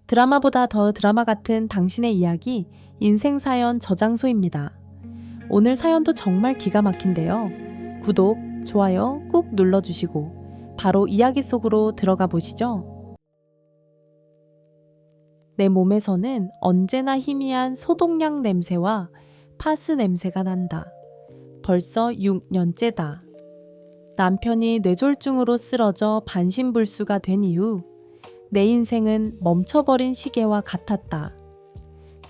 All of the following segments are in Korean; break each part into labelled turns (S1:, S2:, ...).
S1: 드라마보다 더 드라마 같은 당신의 이야기, 인생사연 저장소입니다. 오늘 사연도 정말 기가 막힌데요. 구독, 좋아요 꾹 눌러주시고 바로 이야기 속으로 들어가 보시죠. 내 몸에서는 언제나 희미한 소독약 냄새와 파스 냄새가 난다. 벌써 6년째다. 남편이 뇌졸중으로 쓰러져 반신불수가 된 이후 내 인생은 멈춰버린 시계와 같았다.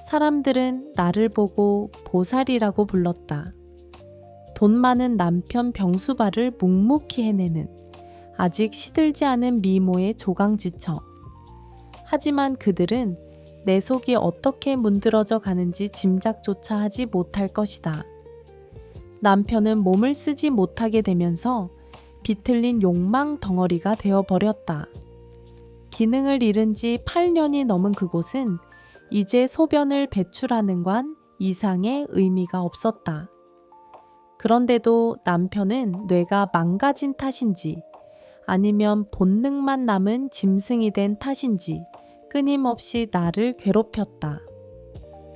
S1: 사람들은 나를 보고 보살이라고 불렀다. 돈 많은 남편 병수발을 묵묵히 해내는 아직 시들지 않은 미모의 조강지처. 하지만 그들은 내 속이 어떻게 문드러져 가는지 짐작조차 하지 못할 것이다. 남편은 몸을 쓰지 못하게 되면서 비틀린 욕망 덩어리가 되어버렸다. 기능을 잃은 지 8년이 넘은 그곳은 이제 소변을 배출하는 관 이상의 의미가 없었다. 그런데도 남편은 뇌가 망가진 탓인지 아니면 본능만 남은 짐승이 된 탓인지 끊임없이 나를 괴롭혔다.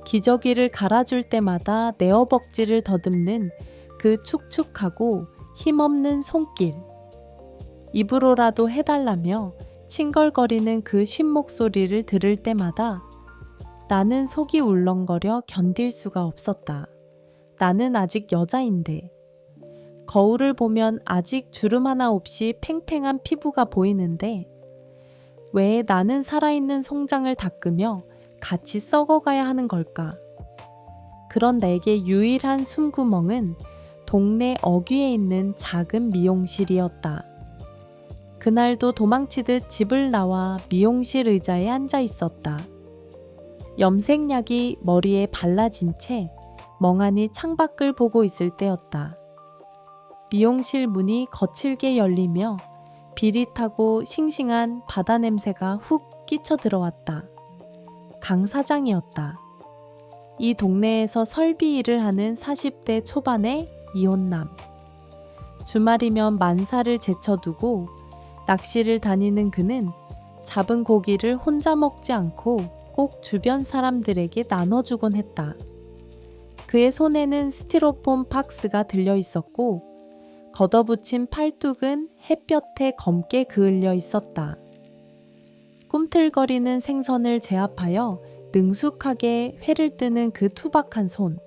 S1: 기저귀를 갈아줄 때마다 내 허벅지를 더듬는 그 축축하고 힘없는 손길. 입으로라도 해달라며 칭걸거리는 그 쉰목소리를 들을 때마다 나는 속이 울렁거려 견딜 수가 없었다. 나는 아직 여자인데. 거울을 보면 아직 주름 하나 없이 팽팽한 피부가 보이는데 왜 나는 살아있는 송장을 닦으며 같이 썩어가야 하는 걸까? 그런 내게 유일한 숨구멍은 동네 어귀에 있는 작은 미용실이었다. 그날도 도망치듯 집을 나와 미용실 의자에 앉아 있었다. 염색약이 머리에 발라진 채 멍하니 창밖을 보고 있을 때였다. 미용실 문이 거칠게 열리며 비릿하고 싱싱한 바다 냄새가 훅 끼쳐 들어왔다. 강 사장이었다. 이 동네에서 설비 일을 하는 40대 초반의 이혼남. 주말이면 만사를 제쳐두고 낚시를 다니는 그는 잡은 고기를 혼자 먹지 않고 꼭 주변 사람들에게 나눠주곤 했다. 그의 손에는 스티로폼 박스가 들려 있었고 걷어붙인 팔뚝은 햇볕에 검게 그을려 있었다. 꿈틀거리는 생선을 제압하여 능숙하게 회를 뜨는 그 투박한 손.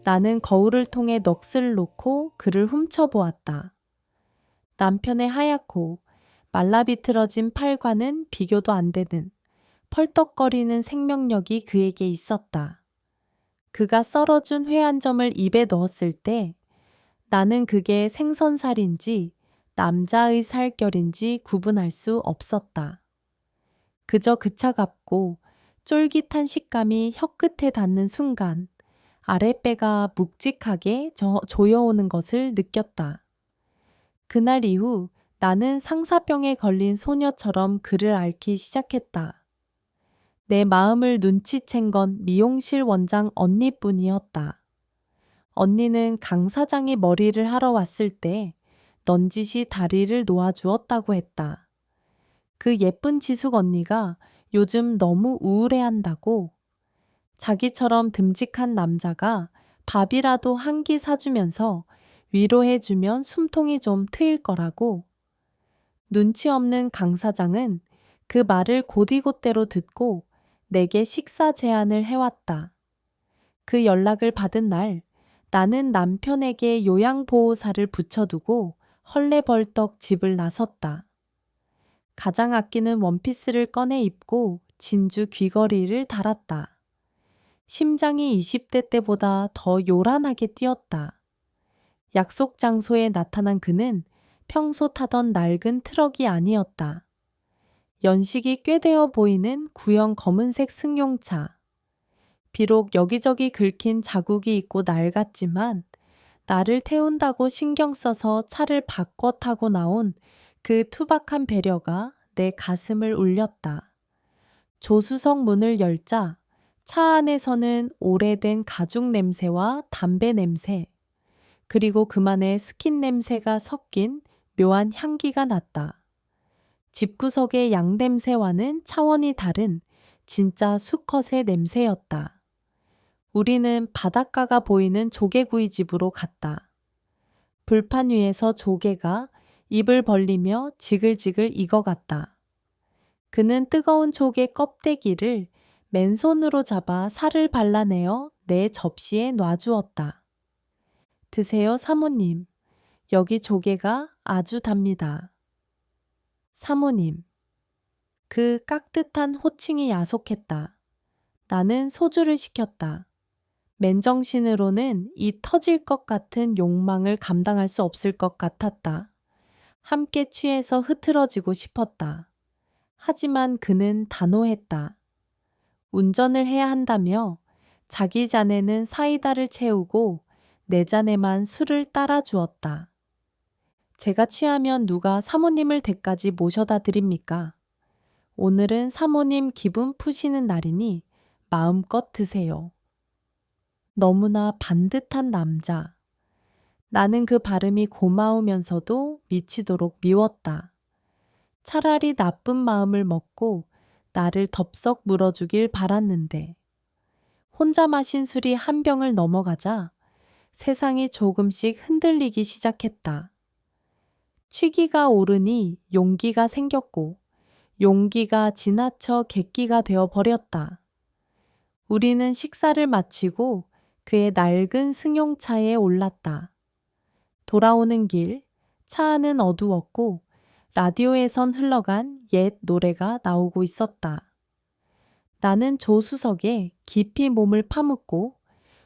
S1: 나는 거울을 통해 넋을 놓고 그를 훔쳐보았다. 남편의 하얗고 말라비틀어진 팔과는 비교도 안 되는 펄떡거리는 생명력이 그에게 있었다. 그가 썰어준 회 한 점을 입에 넣었을 때 나는 그게 생선살인지 남자의 살결인지 구분할 수 없었다. 그저 그 차갑고 쫄깃한 식감이 혀끝에 닿는 순간 아랫배가 묵직하게 조여오는 것을 느꼈다. 그날 이후 나는 상사병에 걸린 소녀처럼 그를 앓기 시작했다. 내 마음을 눈치챈 건 미용실 원장 언니뿐이었다. 언니는 강 사장이 머리를 하러 왔을 때 넌지시 다리를 놓아주었다고 했다. 그 예쁜 지숙 언니가 요즘 너무 우울해한다고. 자기처럼 듬직한 남자가 밥이라도 한 끼 사주면서 위로해주면 숨통이 좀 트일 거라고. 눈치 없는 강 사장은 그 말을 곧이곧대로 듣고 내게 식사 제안을 해왔다. 그 연락을 받은 날 나는 남편에게 요양보호사를 붙여두고 헐레벌떡 집을 나섰다. 가장 아끼는 원피스를 꺼내 입고 진주 귀걸이를 달았다. 심장이 20대 때보다 더 요란하게 뛰었다. 약속 장소에 나타난 그는 평소 타던 낡은 트럭이 아니었다. 연식이 꽤 되어 보이는 구형 검은색 승용차. 비록 여기저기 긁힌 자국이 있고 낡았지만 나를 태운다고 신경 써서 차를 바꿔 타고 나온 그 투박한 배려가 내 가슴을 울렸다. 조수석 문을 열자 차 안에서는 오래된 가죽 냄새와 담배 냄새, 그리고 그만의 스킨 냄새가 섞인 묘한 향기가 났다. 집구석의 양 냄새와는 차원이 다른 진짜 수컷의 냄새였다. 우리는 바닷가가 보이는 조개구이집으로 갔다. 불판 위에서 조개가 입을 벌리며 지글지글 익어갔다. 그는 뜨거운 조개 껍데기를 맨손으로 잡아 살을 발라내어 내 접시에 놔주었다. 드세요, 사모님. 여기 조개가 아주 답니다. 사모님. 그 깍듯한 호칭이 야속했다. 나는 소주를 시켰다. 맨정신으로는 이 터질 것 같은 욕망을 감당할 수 없을 것 같았다. 함께 취해서 흐트러지고 싶었다. 하지만 그는 단호했다. 운전을 해야 한다며 자기 잔에는 사이다를 채우고 내 잔에만 술을 따라 주었다. 제가 취하면 누가 사모님을 댁까지 모셔다 드립니까? 오늘은 사모님 기분 푸시는 날이니 마음껏 드세요. 너무나 반듯한 남자. 나는 그 발음이 고마우면서도 미치도록 미웠다. 차라리 나쁜 마음을 먹고 나를 덥석 물어주길 바랐는데. 혼자 마신 술이 한 병을 넘어가자 세상이 조금씩 흔들리기 시작했다. 취기가 오르니 용기가 생겼고 용기가 지나쳐 객기가 되어 버렸다. 우리는 식사를 마치고 그의 낡은 승용차에 올랐다. 돌아오는 길, 차 안은 어두웠고 라디오에선 흘러간 옛 노래가 나오고 있었다. 나는 조수석에 깊이 몸을 파묻고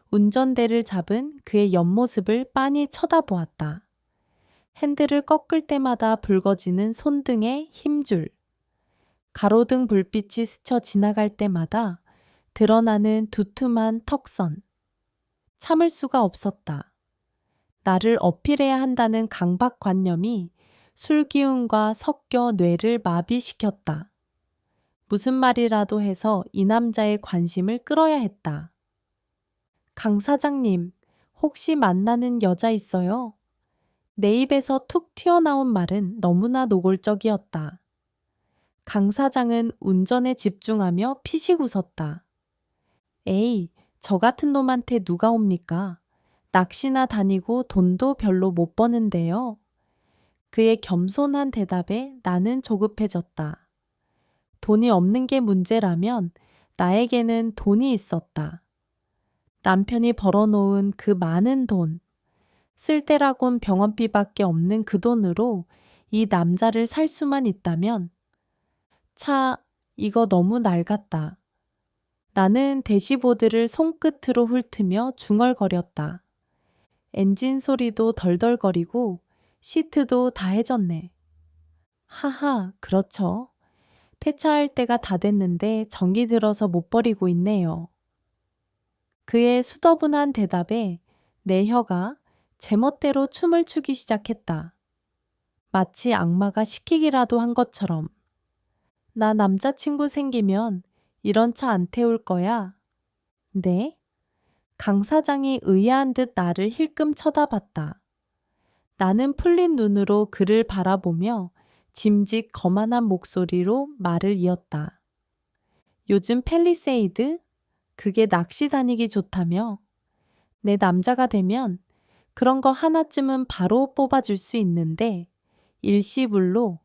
S1: 운전대를 잡은 그의 옆모습을 빤히 쳐다보았다. 핸들을 꺾을 때마다 붉어지는 손등의 힘줄. 가로등 불빛이 스쳐 지나갈 때마다 드러나는 두툼한 턱선. 참을 수가 없었다. 나를 어필해야 한다는 강박관념이 술 기운과 섞여 뇌를 마비시켰다. 무슨 말이라도 해서 이 남자의 관심을 끌어야 했다. 강 사장님, 혹시 만나는 여자 있어요? 내 입에서 툭 튀어나온 말은 너무나 노골적이었다. 강 사장은 운전에 집중하며 피식 웃었다. 에이, 저 같은 놈한테 누가 옵니까? 낚시나 다니고 돈도 별로 못 버는데요. 그의 겸손한 대답에 나는 조급해졌다. 돈이 없는 게 문제라면 나에게는 돈이 있었다. 남편이 벌어놓은 그 많은 돈, 쓸데라곤 병원비밖에 없는 그 돈으로 이 남자를 살 수만 있다면 차, 이거 너무 낡았다. 나는 대시보드를 손끝으로 훑으며 중얼거렸다. 엔진 소리도 덜덜거리고 시트도 다 해졌네. 하하, 그렇죠. 폐차할 때가 다 됐는데 정이 들어서 못 버리고 있네요. 그의 수더분한 대답에 내 혀가 제멋대로 춤을 추기 시작했다. 마치 악마가 시키기라도 한 것처럼. 나 남자친구 생기면 이런 차 안 태울 거야. 네? 강 사장이 의아한 듯 나를 힐끔 쳐다봤다. 나는 풀린 눈으로 그를 바라보며 짐짓 거만한 목소리로 말을 이었다. 요즘 팰리세이드? 그게 낚시 다니기 좋다며? 내 남자가 되면 그런 거 하나쯤은 바로 뽑아줄 수 있는데 일시불로.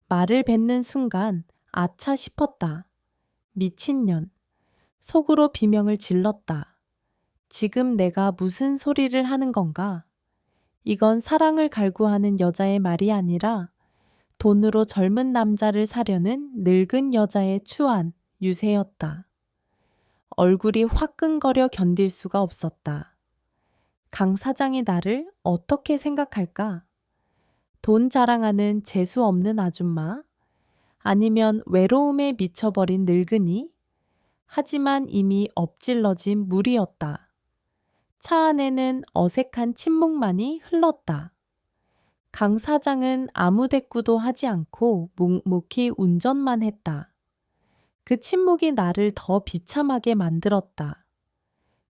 S1: 말을 뱉는 순간 아차 싶었다. 미친년. 속으로 비명을 질렀다. 지금 내가 무슨 소리를 하는 건가? 이건 사랑을 갈구하는 여자의 말이 아니라 돈으로 젊은 남자를 사려는 늙은 여자의 추한 유세였다. 얼굴이 화끈거려 견딜 수가 없었다. 강 사장이 나를 어떻게 생각할까? 돈 자랑하는 재수 없는 아줌마? 아니면 외로움에 미쳐버린 늙은이? 하지만 이미 엎질러진 물이었다. 차 안에는 어색한 침묵만이 흘렀다. 강 사장은 아무 대꾸도 하지 않고 묵묵히 운전만 했다. 그 침묵이 나를 더 비참하게 만들었다.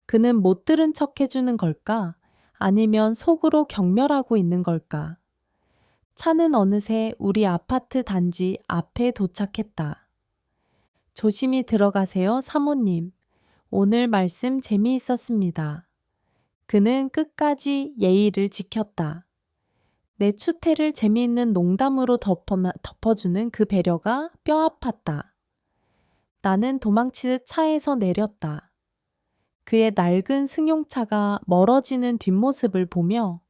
S1: 그는 못 들은 척 해주는 걸까? 아니면 속으로 경멸하고 있는 걸까? 차는 어느새 우리 아파트 단지 앞에 도착했다. 조심히 들어가세요, 사모님. 오늘 말씀 재미있었습니다. 그는 끝까지 예의를 지켰다. 내 추태를 재미있는 농담으로 덮어주는 그 배려가 뼈 아팠다. 나는 도망치듯 차에서 내렸다. 그의 낡은 승용차가 멀어지는 뒷모습을 보며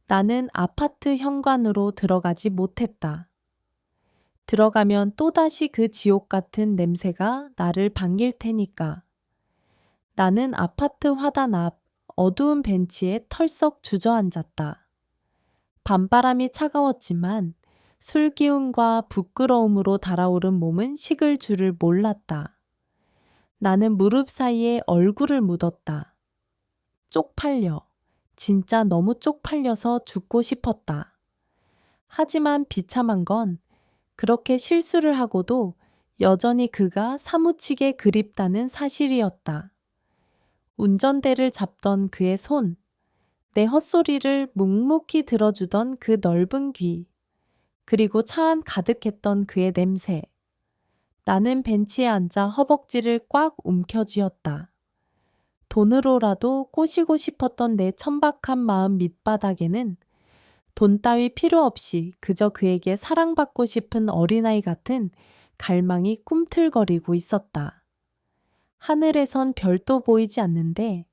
S1: 나는 아파트 현관으로 들어가지 못했다. 들어가면 또다시 그 지옥 같은 냄새가 나를 반길 테니까. 나는 아파트 화단 앞 어두운 벤치에 털썩 주저앉았다. 밤바람이 차가웠지만 술 기운과 부끄러움으로 달아오른 몸은 식을 줄을 몰랐다. 나는 무릎 사이에 얼굴을 묻었다. 쪽팔려. 진짜 너무 쪽팔려서 죽고 싶었다. 하지만 비참한 건 그렇게 실수를 하고도 여전히 그가 사무치게 그립다는 사실이었다. 운전대를 잡던 그의 손, 내 헛소리를 묵묵히 들어주던 그 넓은 귀, 그리고 차 안 가득했던 그의 냄새. 나는 벤치에 앉아 허벅지를 꽉 움켜쥐었다. 돈으로라도 꼬시고 싶었던 내 천박한 마음 밑바닥에는 돈 따위 필요 없이 그저 그에게 사랑받고 싶은 어린아이 같은 갈망이 꿈틀거리고 있었다. 하늘에선 별도 보이지 않는데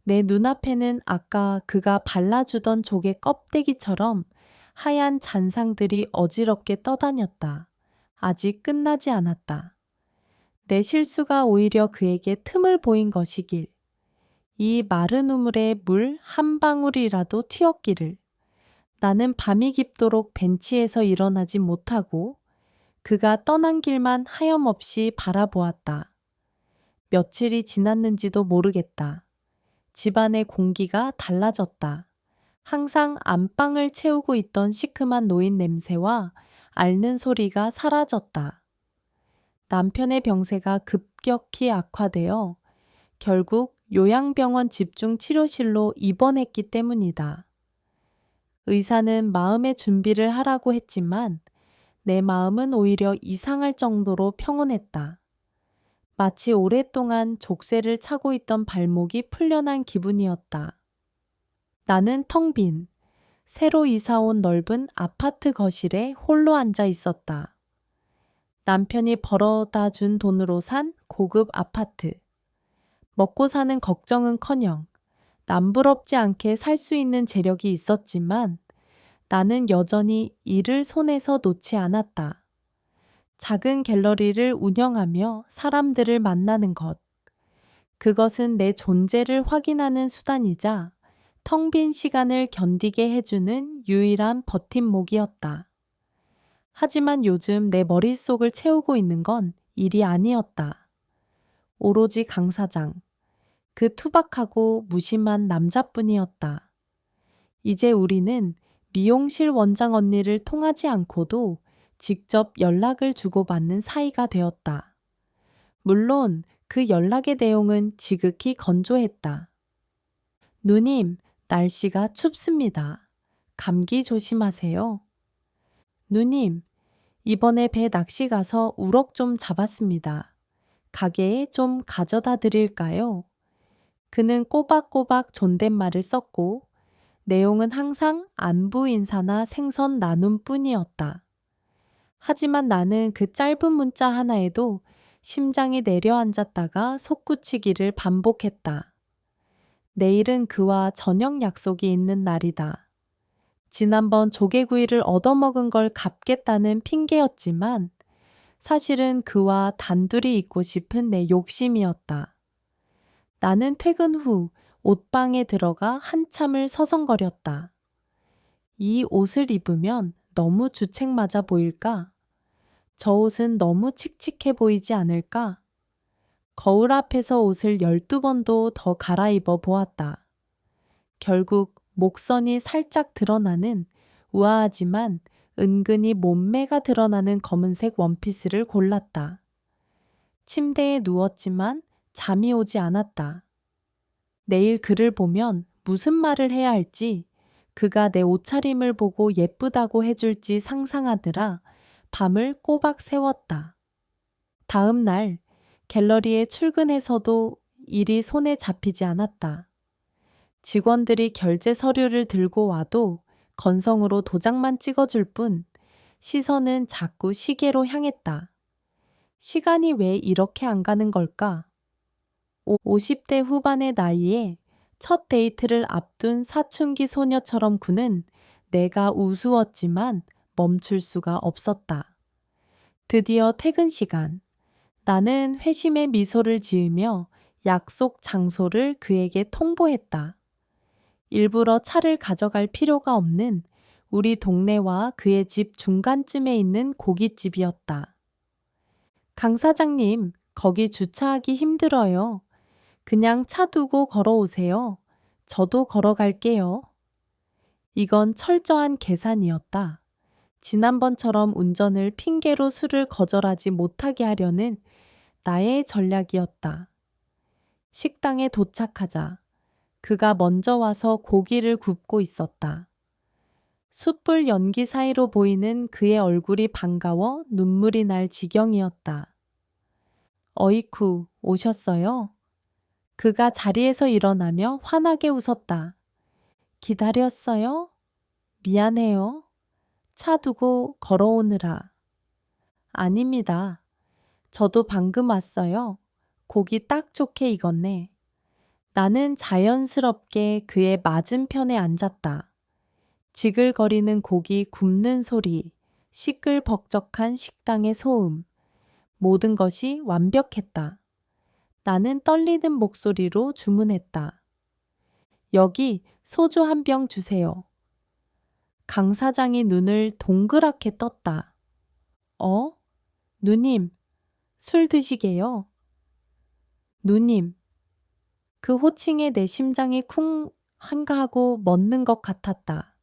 S1: 내 눈앞에는 아까 그가 발라주던 조개 껍데기처럼 하얀 잔상들이 어지럽게 떠다녔다. 아직 끝나지 않았다. 내 실수가 오히려 그에게 틈을 보인 것이길. 이 마른 우물에 물 한 방울이라도 튀었기를. 나는 밤이 깊도록 벤치에서 일어나지 못하고 그가 떠난 길만 하염없이 바라보았다. 며칠이 지났는지도 모르겠다. 집안의 공기가 달라졌다. 항상 안방을 채우고 있던 시큼한 노인 냄새와 앓는 소리가 사라졌다. 남편의 병세가 급격히 악화되어 결국 요양병원 집중 치료실로 입원했기 때문이다. 의사는 마음의 준비를 하라고 했지만 내 마음은 오히려 이상할 정도로 평온했다. 마치 오랫동안 족쇄를 차고 있던 발목이 풀려난 기분이었다. 나는 텅 빈, 새로 이사온 넓은 아파트 거실에 홀로 앉아 있었다. 남편이 벌어다 준 돈으로 산 고급 아파트. 먹고 사는 걱정은커녕 남부럽지 않게 살 수 있는 재력이 있었지만 나는 여전히 이를 손에서 놓지 않았다. 작은 갤러리를 운영하며 사람들을 만나는 것. 그것은 내 존재를 확인하는 수단이자 텅 빈 시간을 견디게 해주는 유일한 버팀목이었다. 하지만 요즘 내 머릿속을 채우고 있는 건 일이 아니었다. 오로지 강 사장. 그 투박하고 무심한 남자뿐이었다. 이제 우리는 미용실 원장 언니를 통하지 않고도 직접 연락을 주고받는 사이가 되었다. 물론 그 연락의 내용은 지극히 건조했다. 누님, 날씨가 춥습니다. 감기 조심하세요. 누님, 이번에 배 낚시 가서 우럭 좀 잡았습니다. 가게에 좀 가져다 드릴까요? 그는 꼬박꼬박 존댓말을 썼고 내용은 항상 안부 인사나 생선 나눔뿐이었다. 하지만 나는 그 짧은 문자 하나에도 심장이 내려앉았다가 솟구치기를 반복했다. 내일은 그와 저녁 약속이 있는 날이다. 지난번 조개구이를 얻어먹은 걸 갚겠다는 핑계였지만 사실은 그와 단둘이 있고 싶은 내 욕심이었다. 나는 퇴근 후 옷방에 들어가 한참을 서성거렸다. 이 옷을 입으면 너무 주책 맞아 보일까? 저 옷은 너무 칙칙해 보이지 않을까? 거울 앞에서 옷을 12번도 더 갈아입어 보았다. 결국 목선이 살짝 드러나는 우아하지만 은근히 몸매가 드러나는 검은색 원피스를 골랐다. 침대에 누웠지만 잠이 오지 않았다. 내일 그를 보면 무슨 말을 해야 할지 그가 내 옷차림을 보고 예쁘다고 해줄지 상상하느라 밤을 꼬박 새웠다. 다음 날 갤러리에 출근해서도 일이 손에 잡히지 않았다. 직원들이 결제 서류를 들고 와도 건성으로 도장만 찍어줄 뿐 시선은 자꾸 시계로 향했다. 시간이 왜 이렇게 안 가는 걸까? 50대 후반의 나이에 첫 데이트를 앞둔 사춘기 소녀처럼 구는 내가 우스웠지만 멈출 수가 없었다. 드디어 퇴근 시간. 나는 회심의 미소를 지으며 약속 장소를 그에게 통보했다. 일부러 차를 가져갈 필요가 없는 우리 동네와 그의 집 중간쯤에 있는 고깃집이었다. 강 사장님, 거기 주차하기 힘들어요. 그냥 차 두고 걸어오세요. 저도 걸어갈게요. 이건 철저한 계산이었다. 지난번처럼 운전을 핑계로 술을 거절하지 못하게 하려는 나의 전략이었다. 식당에 도착하자 그가 먼저 와서 고기를 굽고 있었다. 숯불 연기 사이로 보이는 그의 얼굴이 반가워 눈물이 날 지경이었다. 어이쿠, 오셨어요? 그가 자리에서 일어나며 환하게 웃었다. 기다렸어요? 미안해요. 차 두고 걸어오느라. 아닙니다. 저도 방금 왔어요. 고기 딱 좋게 익었네. 나는 자연스럽게 그의 맞은편에 앉았다. 지글거리는 고기 굽는 소리, 시끌벅적한 식당의 소음. 모든 것이 완벽했다. 나는 떨리는 목소리로 주문했다. 여기 소주 한 병 주세요. 강 사장이 눈을 동그랗게 떴다. 누님, 술 드시게요? 누님. 그 호칭에 내 심장이 쿵 한가하고 멎는 것 같았다.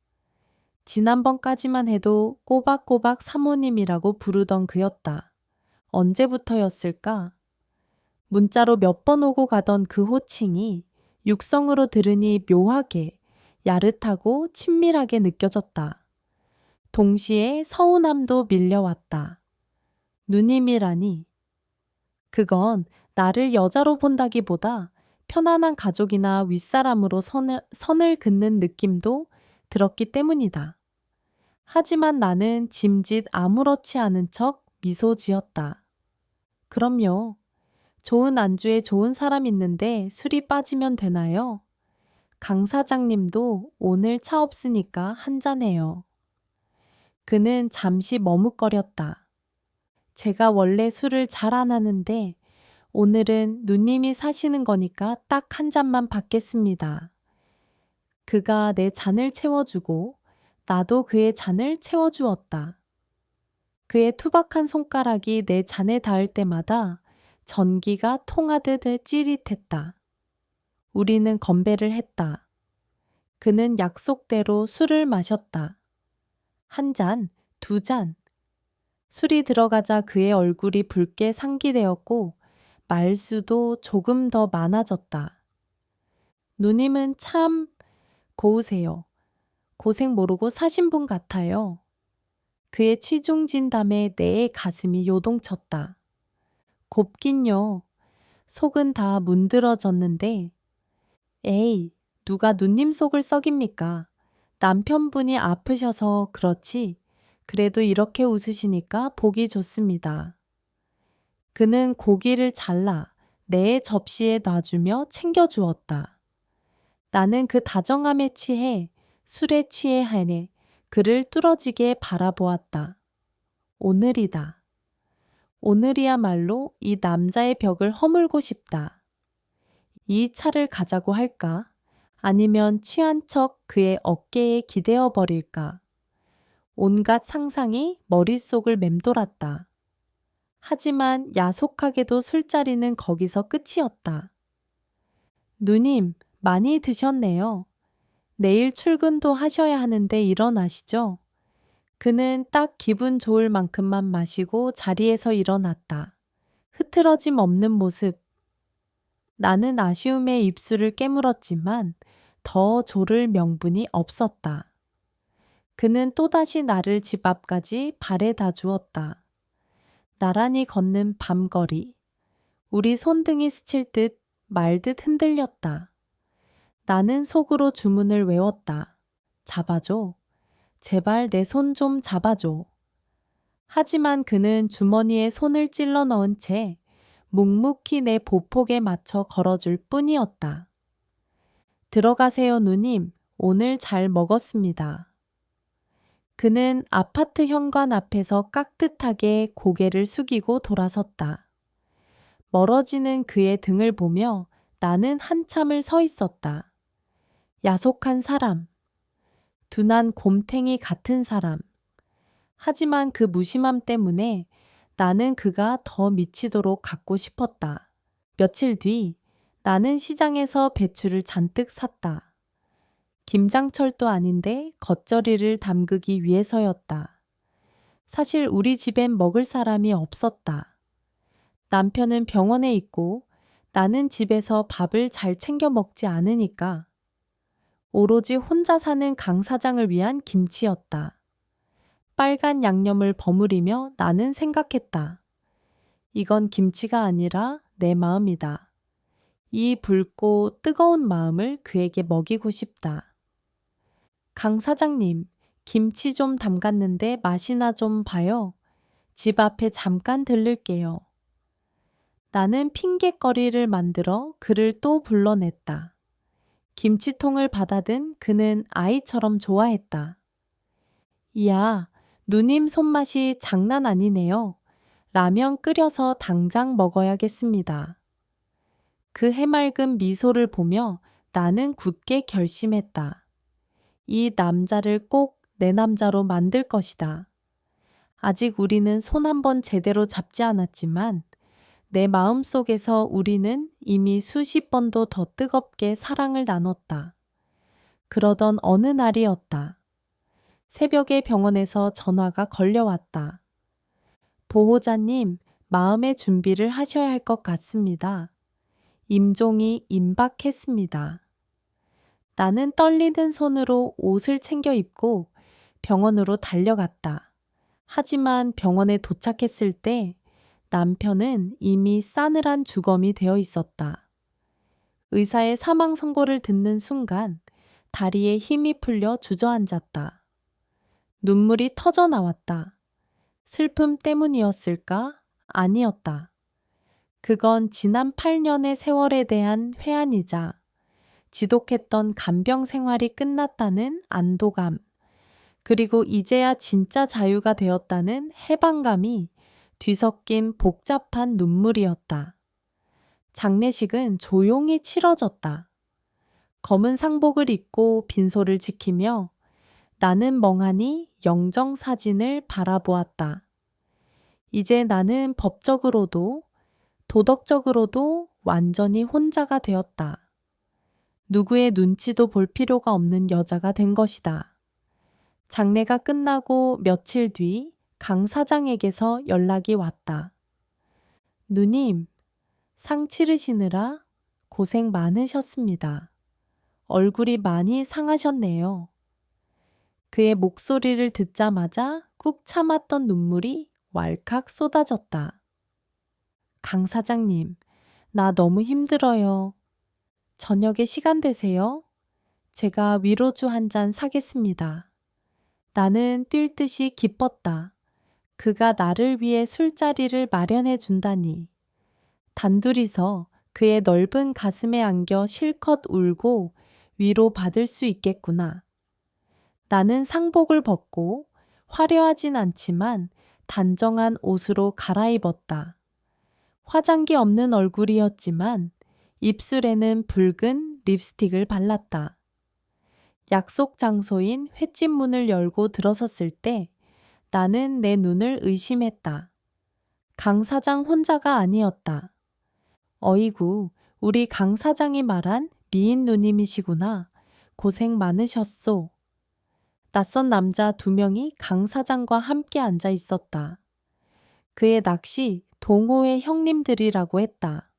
S1: 지난번까지만 해도 꼬박꼬박 사모님이라고 부르던 그였다. 언제부터였을까? 문자로 몇 번 오고 가던 그 호칭이 육성으로 들으니 묘하게 야릇하고 친밀하게 느껴졌다. 동시에 서운함도 밀려왔다. 누님이라니. 그건 나를 여자로 본다기보다 편안한 가족이나 윗사람으로 선을 긋는 느낌도 들었기 때문이다. 하지만 나는 짐짓 아무렇지 않은 척 미소 지었다. 그럼요. 좋은 안주에 좋은 사람 있는데 술이 빠지면 되나요? 강 사장님도 오늘 차 없으니까 한잔해요. 그는 잠시 머뭇거렸다. 제가 원래 술을 잘 안 하는데 오늘은 누님이 사시는 거니까 딱 한 잔만 받겠습니다. 그가 내 잔을 채워주고 나도 그의 잔을 채워주었다. 그의 투박한 손가락이 내 잔에 닿을 때마다 전기가 통하듯 찌릿했다. 우리는 건배를 했다. 그는 약속대로 술을 마셨다. 한 잔, 두 잔. 술이 들어가자 그의 얼굴이 붉게 상기되었고 말수도 조금 더 많아졌다. 누님은 참 고우세요. 고생 모르고 사신 분 같아요. 그의 취중진담에 내 가슴이 요동쳤다. 곱긴요. 속은 다 문드러졌는데 에이, 누가 누님 속을 썩입니까? 남편분이 아프셔서 그렇지. 그래도 이렇게 웃으시니까 보기 좋습니다. 그는 고기를 잘라 내 접시에 놔주며 챙겨주었다. 나는 그 다정함에 취해 술에 취해 하네 그를 뚫어지게 바라보았다. 오늘이다. 오늘이야말로 이 남자의 벽을 허물고 싶다. 이 차를 가자고 할까? 아니면 취한 척 그의 어깨에 기대어 버릴까? 온갖 상상이 머릿속을 맴돌았다. 하지만 야속하게도 술자리는 거기서 끝이었다. 누님, 많이 드셨네요. 내일 출근도 하셔야 하는데 일어나시죠? 그는 딱 기분 좋을 만큼만 마시고 자리에서 일어났다. 흐트러짐 없는 모습. 나는 아쉬움에 입술을 깨물었지만 더 조를 명분이 없었다. 그는 또다시 나를 집 앞까지 바래다 주었다. 나란히 걷는 밤거리. 우리 손등이 스칠 듯 말듯 흔들렸다. 나는 속으로 주문을 외웠다. 잡아줘. 제발 내 손 좀 잡아줘. 하지만 그는 주머니에 손을 찔러 넣은 채 묵묵히 내 보폭에 맞춰 걸어줄 뿐이었다. 들어가세요, 누님. 오늘 잘 먹었습니다. 그는 아파트 현관 앞에서 깍듯하게 고개를 숙이고 돌아섰다. 멀어지는 그의 등을 보며 나는 한참을 서 있었다. 야속한 사람, 둔한 곰탱이 같은 사람. 하지만 그 무심함 때문에 나는 그가 더 미치도록 갖고 싶었다. 며칠 뒤 나는 시장에서 배추를 잔뜩 샀다. 김장철도 아닌데 겉절이를 담그기 위해서였다. 사실 우리 집엔 먹을 사람이 없었다. 남편은 병원에 있고 나는 집에서 밥을 잘 챙겨 먹지 않으니까. 오로지 혼자 사는 강 사장을 위한 김치였다. 빨간 양념을 버무리며 나는 생각했다. 이건 김치가 아니라 내 마음이다. 이 붉고 뜨거운 마음을 그에게 먹이고 싶다. 강 사장님, 김치 좀 담갔는데 맛이나 좀 봐요. 집 앞에 잠깐 들를게요. 나는 핑곗거리를 만들어 그를 또 불러냈다. 김치통을 받아든 그는 아이처럼 좋아했다. 이야, 누님 손맛이 장난 아니네요. 라면 끓여서 당장 먹어야겠습니다. 그 해맑은 미소를 보며 나는 굳게 결심했다. 이 남자를 꼭 내 남자로 만들 것이다. 아직 우리는 손 한 번 제대로 잡지 않았지만 내 마음속에서 우리는 이미 수십 번도 더 뜨겁게 사랑을 나눴다. 그러던 어느 날이었다. 새벽에 병원에서 전화가 걸려왔다. 보호자님, 마음의 준비를 하셔야 할 것 같습니다. 임종이 임박했습니다. 나는 떨리는 손으로 옷을 챙겨 입고 병원으로 달려갔다. 하지만 병원에 도착했을 때 남편은 이미 싸늘한 주검이 되어 있었다. 의사의 사망 선고를 듣는 순간 다리에 힘이 풀려 주저앉았다. 눈물이 터져 나왔다. 슬픔 때문이었을까? 아니었다. 그건 지난 8년의 세월에 대한 회한이자 지독했던 간병 생활이 끝났다는 안도감, 그리고 이제야 진짜 자유가 되었다는 해방감이 뒤섞인 복잡한 눈물이었다. 장례식은 조용히 치러졌다. 검은 상복을 입고 빈소를 지키며 나는 멍하니 영정 사진을 바라보았다. 이제 나는 법적으로도 도덕적으로도 완전히 혼자가 되었다. 누구의 눈치도 볼 필요가 없는 여자가 된 것이다. 장례가 끝나고 며칠 뒤 강 사장에게서 연락이 왔다. 누님, 상 치르시느라 고생 많으셨습니다. 얼굴이 많이 상하셨네요. 그의 목소리를 듣자마자 꾹 참았던 눈물이 왈칵 쏟아졌다. 강 사장님, 나 너무 힘들어요. 저녁에 시간 되세요? 제가 위로주 한 잔 사겠습니다. 나는 뛸 듯이 기뻤다. 그가 나를 위해 술자리를 마련해 준다니. 단둘이서 그의 넓은 가슴에 안겨 실컷 울고 위로받을 수 있겠구나. 나는 상복을 벗고 화려하진 않지만 단정한 옷으로 갈아입었다. 화장기 없는 얼굴이었지만 입술에는 붉은 립스틱을 발랐다. 약속 장소인 횟집 문을 열고 들어섰을 때 나는 내 눈을 의심했다. 강 사장 혼자가 아니었다. 어이구, 우리 강 사장이 말한 미인 누님이시구나. 고생 많으셨소. 낯선 남자 2명이 강 사장과 함께 앉아 있었다. 그의 낯이 동호회 형님들이라고 했다.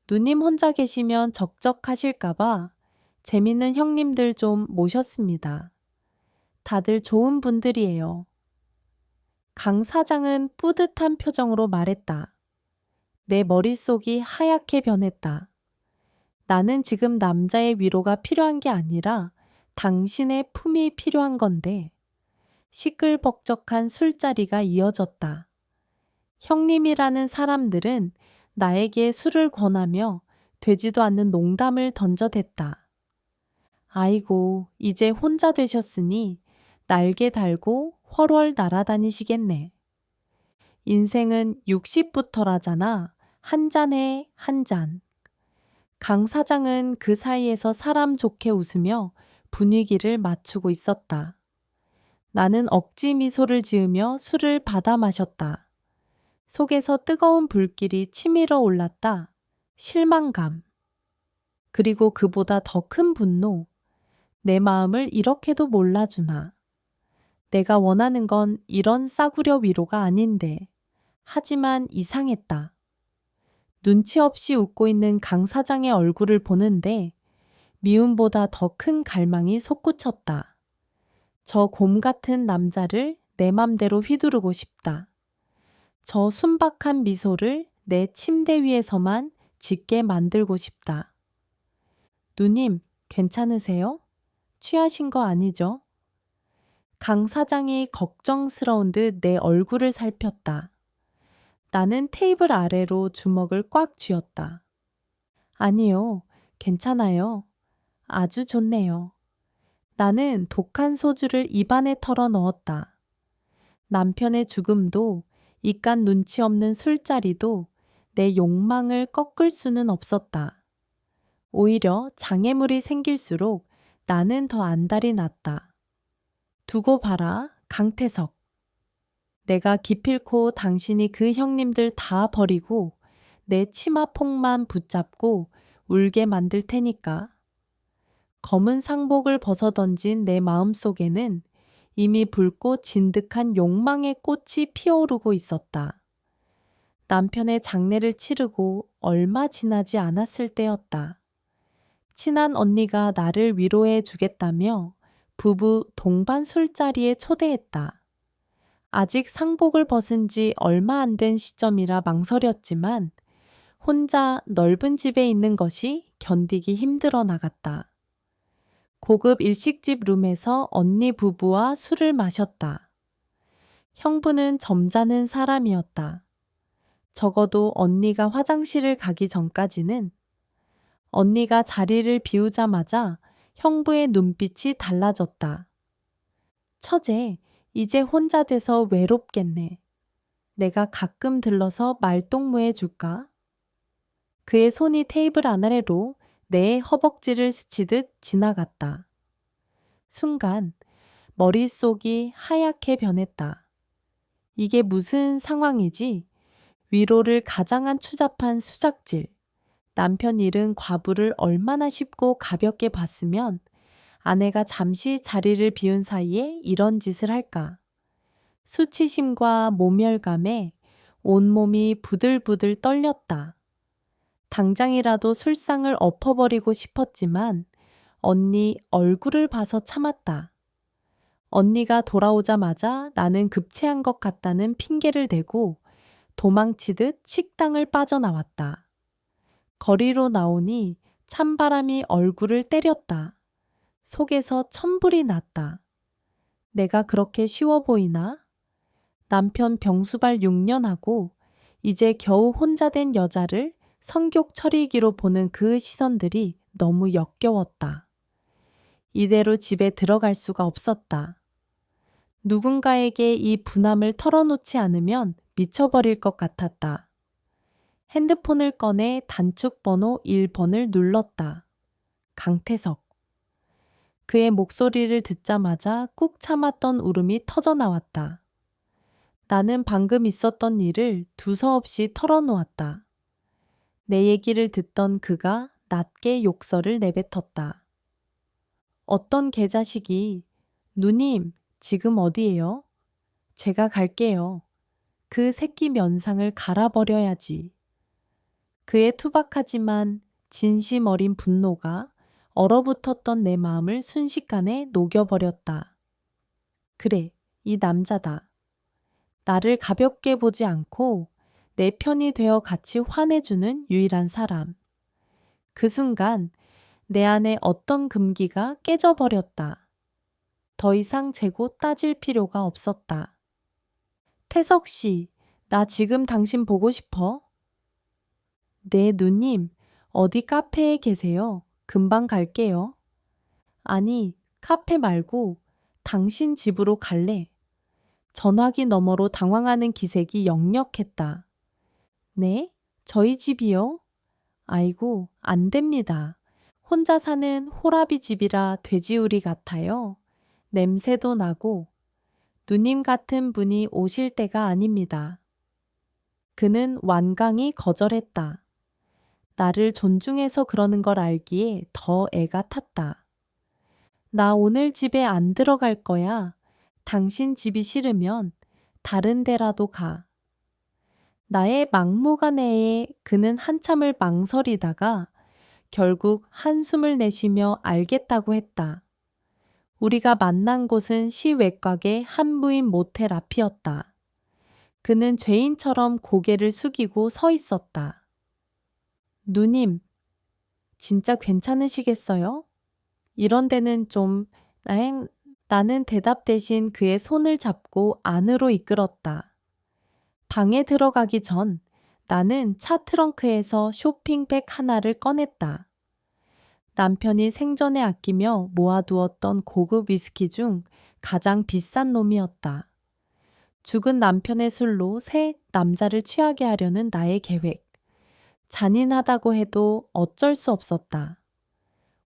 S1: 누님 혼자 계시면 적적하실까봐 재밌는 형님들 좀 모셨습니다. 다들 좋은 분들이에요. 강 사장은 뿌듯한 표정으로 말했다. 내 머릿속이 하얗게 변했다. 나는 지금 남자의 위로가 필요한 게 아니라 당신의 품이 필요한 건데. 시끌벅적한 술자리가 이어졌다. 형님이라는 사람들은 나에게 술을 권하며 되지도 않는 농담을 던져댔다. 아이고, 이제 혼자 되셨으니 날개 달고 훨훨 날아다니시겠네. 인생은 60부터라잖아. 한 잔에 한 잔. 강 사장은 그 사이에서 사람 좋게 웃으며 분위기를 맞추고 있었다. 나는 억지 미소를 지으며 술을 받아 마셨다. 속에서 뜨거운 불길이 치밀어 올랐다. 실망감. 그리고 그보다 더 큰 분노. 내 마음을 이렇게도 몰라주나. 내가 원하는 건 이런 싸구려 위로가 아닌데. 하지만 이상했다. 눈치 없이 웃고 있는 강 사장의 얼굴을 보는데 미움보다 더 큰 갈망이 솟구쳤다. 저 곰 같은 남자를 내 맘대로 휘두르고 싶다. 저 순박한 미소를 내 침대 위에서만 짓게 만들고 싶다. 누님, 괜찮으세요? 취하신 거 아니죠? 강 사장이 걱정스러운 듯 내 얼굴을 살폈다. 나는 테이블 아래로 주먹을 꽉 쥐었다. 아니요, 괜찮아요. 아주 좋네요. 나는 독한 소주를 입안에 털어 넣었다. 남편의 죽음도 이깟 눈치 없는 술자리도 내 욕망을 꺾을 수는 없었다. 오히려 장애물이 생길수록 나는 더 안달이 났다. 두고 봐라, 강태석. 내가 기필코 당신이 그 형님들 다 버리고 내 치마폭만 붙잡고 울게 만들 테니까. 검은 상복을 벗어던진 내 마음속에는 이미 붉고 진득한 욕망의 꽃이 피어오르고 있었다. 남편의 장례를 치르고 얼마 지나지 않았을 때였다. 친한 언니가 나를 위로해 주겠다며 부부 동반 술자리에 초대했다. 아직 상복을 벗은 지 얼마 안 된 시점이라 망설였지만 혼자 넓은 집에 있는 것이 견디기 힘들어 나갔다. 고급 일식집 룸에서 언니 부부와 술을 마셨다. 형부는 점잖은 사람이었다. 적어도 언니가 화장실을 가기 전까지는. 언니가 자리를 비우자마자 형부의 눈빛이 달라졌다. 처제, 이제 혼자 돼서 외롭겠네. 내가 가끔 들러서 말동무해 줄까? 그의 손이 테이블 아래로 내 허벅지를 스치듯 지나갔다. 순간 머릿속이 하얗게 변했다. 이게 무슨 상황이지? 위로를 가장한 추잡한 수작질. 남편 잃은 과부를 얼마나 쉽고 가볍게 봤으면 아내가 잠시 자리를 비운 사이에 이런 짓을 할까. 수치심과 모멸감에 온몸이 부들부들 떨렸다. 당장이라도 술상을 엎어버리고 싶었지만 언니 얼굴을 봐서 참았다. 언니가 돌아오자마자 나는 급체한 것 같다는 핑계를 대고 도망치듯 식당을 빠져나왔다. 거리로 나오니 찬바람이 얼굴을 때렸다. 속에서 천불이 났다. 내가 그렇게 쉬워 보이나? 남편 병수발 6년하고 이제 겨우 혼자 된 여자를 성격 처리기로 보는 그 시선들이 너무 역겨웠다. 이대로 집에 들어갈 수가 없었다. 누군가에게 이 분함을 털어놓지 않으면 미쳐버릴 것 같았다. 핸드폰을 꺼내 단축 번호 1번을 눌렀다. 강태석. 그의 목소리를 듣자마자 꾹 참았던 울음이 터져 나왔다. 나는 방금 있었던 일을 두서없이 털어놓았다. 내 얘기를 듣던 그가 낮게 욕설을 내뱉었다. 어떤 개자식이 누님, 지금 어디에요? 제가 갈게요. 그 새끼 면상을 갈아버려야지. 그의 투박하지만 진심 어린 분노가 얼어붙었던 내 마음을 순식간에 녹여버렸다. 그래, 이 남자다. 나를 가볍게 보지 않고 내 편이 되어 같이 화내주는 유일한 사람. 그 순간 내 안에 어떤 금기가 깨져버렸다. 더 이상 재고 따질 필요가 없었다. 태석 씨, 나 지금 당신 보고 싶어. 네, 누님, 어디 카페에 계세요? 금방 갈게요. 아니, 카페 말고 당신 집으로 갈래. 전화기 너머로 당황하는 기색이 역력했다. 네? 저희 집이요? 아이고, 안 됩니다. 혼자 사는 호라비 집이라 돼지우리 같아요. 냄새도 나고 누님 같은 분이 오실 때가 아닙니다. 그는 완강히 거절했다. 나를 존중해서 그러는 걸 알기에 더 애가 탔다. 나 오늘 집에 안 들어갈 거야. 당신 집이 싫으면 다른 데라도 가. 나의 막무가내에 그는 한참을 망설이다가 결국 한숨을 내쉬며 알겠다고 했다. 우리가 만난 곳은 시외곽의 한무인 모텔 앞이었다. 그는 죄인처럼 고개를 숙이고 서 있었다. 누님, 진짜 괜찮으시겠어요? 이런 데는 좀, 나는 대답 대신 그의 손을 잡고 안으로 이끌었다. 방에 들어가기 전 나는 차 트렁크에서 쇼핑백 하나를 꺼냈다. 남편이 생전에 아끼며 모아두었던 고급 위스키 중 가장 비싼 놈이었다. 죽은 남편의 술로 새 남자를 취하게 하려는 나의 계획. 잔인하다고 해도 어쩔 수 없었다.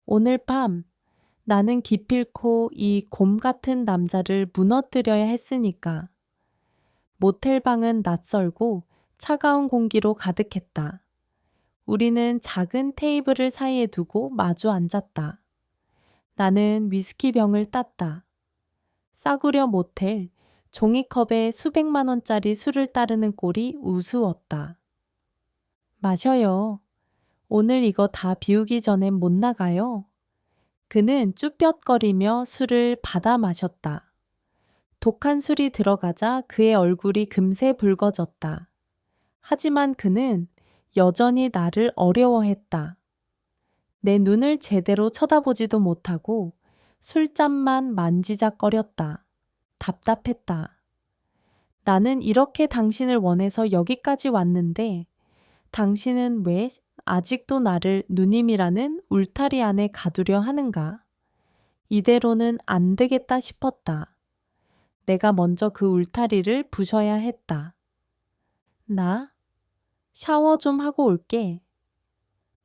S1: 오늘 밤 나는 기필코 이 곰 같은 남자를 무너뜨려야 했으니까. 모텔 방은 낯설고 차가운 공기로 가득했다. 우리는 작은 테이블을 사이에 두고 마주 앉았다. 나는 위스키 병을 땄다. 싸구려 모텔, 종이컵에 수백만 원짜리 술을 따르는 꼴이 우스웠다. 마셔요. 오늘 이거 다 비우기 전엔 못 나가요. 그는 쭈뼛거리며 술을 받아 마셨다. 독한 술이 들어가자 그의 얼굴이 금세 붉어졌다. 하지만 그는 여전히 나를 어려워했다. 내 눈을 제대로 쳐다보지도 못하고 술잔만 만지작거렸다. 답답했다. 나는 이렇게 당신을 원해서 여기까지 왔는데 당신은 왜 아직도 나를 누님이라는 울타리 안에 가두려 하는가? 이대로는 안 되겠다 싶었다. 내가 먼저 그 울타리를 부셔야 했다. 나 샤워 좀 하고 올게.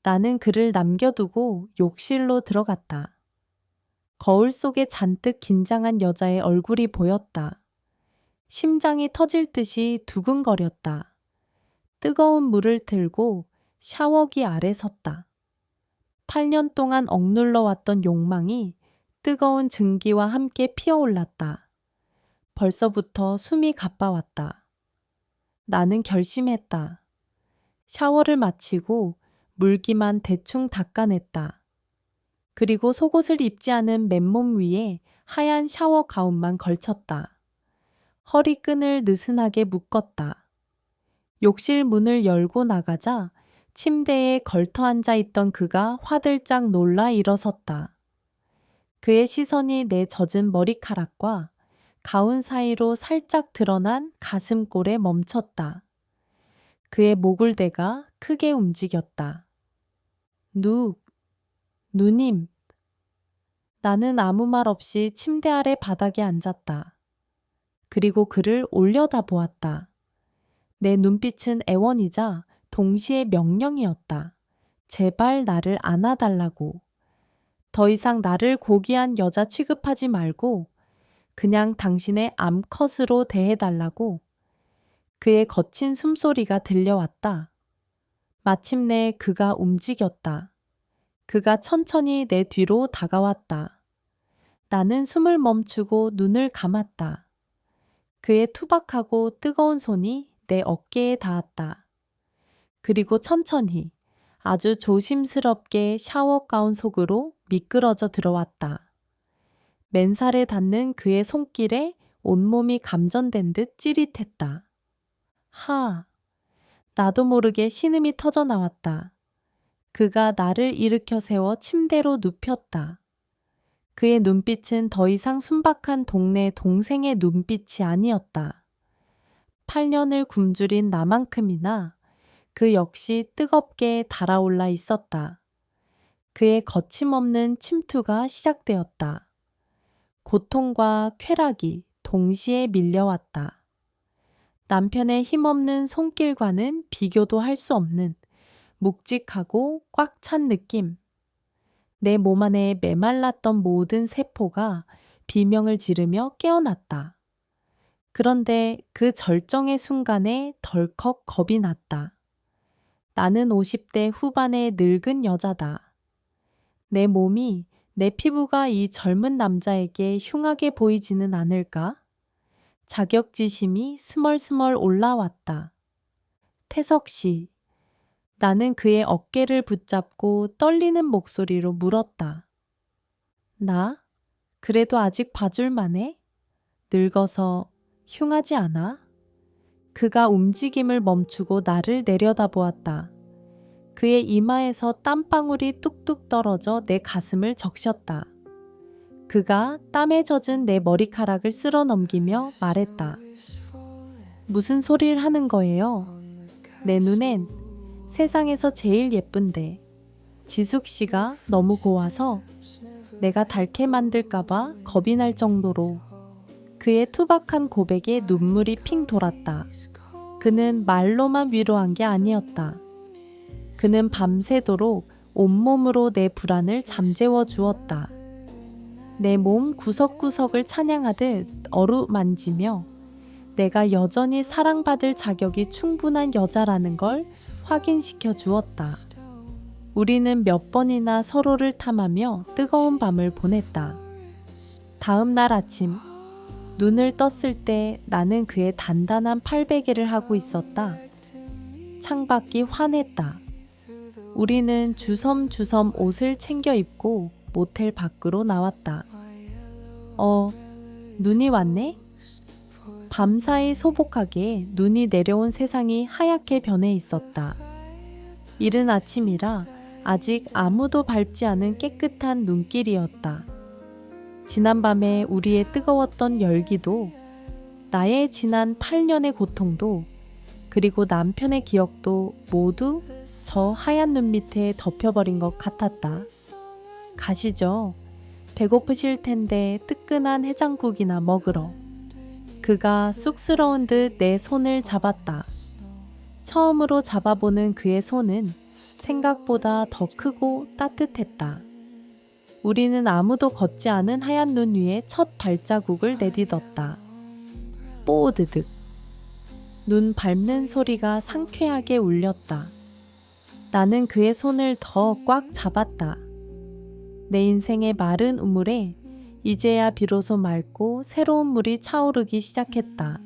S1: 나는 그를 남겨두고 욕실로 들어갔다. 거울 속에 잔뜩 긴장한 여자의 얼굴이 보였다. 심장이 터질 듯이 두근거렸다. 뜨거운 물을 들고 샤워기 아래 섰다. 8년 동안 억눌러 왔던 욕망이 뜨거운 증기와 함께 피어올랐다. 벌써부터 숨이 가빠왔다. 나는 결심했다. 샤워를 마치고 물기만 대충 닦아냈다. 그리고 속옷을 입지 않은 맨몸 위에 하얀 샤워 가운만 걸쳤다. 허리끈을 느슨하게 묶었다. 욕실 문을 열고 나가자 침대에 걸터 앉아 있던 그가 화들짝 놀라 일어섰다. 그의 시선이 내 젖은 머리카락과 가운 사이로 살짝 드러난 가슴골에 멈췄다. 그의 목을대가 크게 움직였다. 누님. 나는 아무 말 없이 침대 아래 바닥에 앉았다. 그리고 그를 올려다 보았다. 내 눈빛은 애원이자 동시에 명령이었다. 제발 나를 안아달라고. 더 이상 나를 고귀한 여자 취급하지 말고 그냥 당신의 암컷으로 대해달라고. 그의 거친 숨소리가 들려왔다. 마침내 그가 움직였다. 그가 천천히 내 뒤로 다가왔다. 나는 숨을 멈추고 눈을 감았다. 그의 투박하고 뜨거운 손이 내 어깨에 닿았다. 그리고 천천히 아주 조심스럽게 샤워 가운 속으로 미끄러져 들어왔다. 맨살에 닿는 그의 손길에 온몸이 감전된 듯 찌릿했다. 하, 나도 모르게 신음이 터져 나왔다. 그가 나를 일으켜 세워 침대로 눕혔다. 그의 눈빛은 더 이상 순박한 동네 동생의 눈빛이 아니었다. 8년을 굶주린 나만큼이나 그 역시 뜨겁게 달아올라 있었다. 그의 거침없는 침투가 시작되었다. 고통과 쾌락이 동시에 밀려왔다. 남편의 힘없는 손길과는 비교도 할 수 없는 묵직하고 꽉 찬 느낌. 내 몸 안에 메말랐던 모든 세포가 비명을 지르며 깨어났다. 그런데 그 절정의 순간에 덜컥 겁이 났다. 나는 50대 후반의 늙은 여자다. 내 몸이, 내 피부가 이 젊은 남자에게 흉하게 보이지는 않을까? 자격지심이 스멀스멀 올라왔다. 태석 씨, 나는 그의 어깨를 붙잡고 떨리는 목소리로 물었다. 나? 그래도 아직 봐줄만해? 늙어서 흉하지 않아? 그가 움직임을 멈추고 나를 내려다보았다. 그의 이마에서 땀방울이 뚝뚝 떨어져 내 가슴을 적셨다. 그가 땀에 젖은 내 머리카락을 쓸어 넘기며 말했다. 무슨 소리를 하는 거예요? 내 눈엔 세상에서 제일 예쁜데 지숙 씨가 너무 고와서 내가 닳게 만들까봐 겁이 날 정도로. 그의 투박한 고백에 눈물이 핑 돌았다. 그는 말로만 위로한 게 아니었다. 그는 밤새도록 온몸으로 내 불안을 잠재워 주었다. 내 몸 구석구석을 찬양하듯 어루만지며 내가 여전히 사랑받을 자격이 충분한 여자라는 걸 확인시켜 주었다. 우리는 몇 번이나 서로를 탐하며 뜨거운 밤을 보냈다. 다음 날 아침, 눈을 떴을 때 나는 그의 단단한 팔베개를 하고 있었다. 창밖이 환했다. 우리는 주섬주섬 옷을 챙겨 입고 모텔 밖으로 나왔다. 눈이 왔네? 밤사이 소복하게 눈이 내려온 세상이 하얗게 변해 있었다. 이른 아침이라 아직 아무도 밟지 않은 깨끗한 눈길이었다. 지난밤에 우리의 뜨거웠던 열기도, 나의 지난 8년의 고통도, 그리고 남편의 기억도 모두 저 하얀 눈 밑에 덮여버린 것 같았다. 가시죠. 배고프실 텐데 뜨끈한 해장국이나 먹으러. 그가 쑥스러운 듯 내 손을 잡았다. 처음으로 잡아보는 그의 손은 생각보다 더 크고 따뜻했다. 우리는 아무도 걷지 않은 하얀 눈 위에 첫 발자국을 내딛었다. 뽀드득. 눈 밟는 소리가 상쾌하게 울렸다. 나는 그의 손을 더 꽉 잡았다. 내 인생의 마른 우물에 이제야 비로소 맑고 새로운 물이 차오르기 시작했다.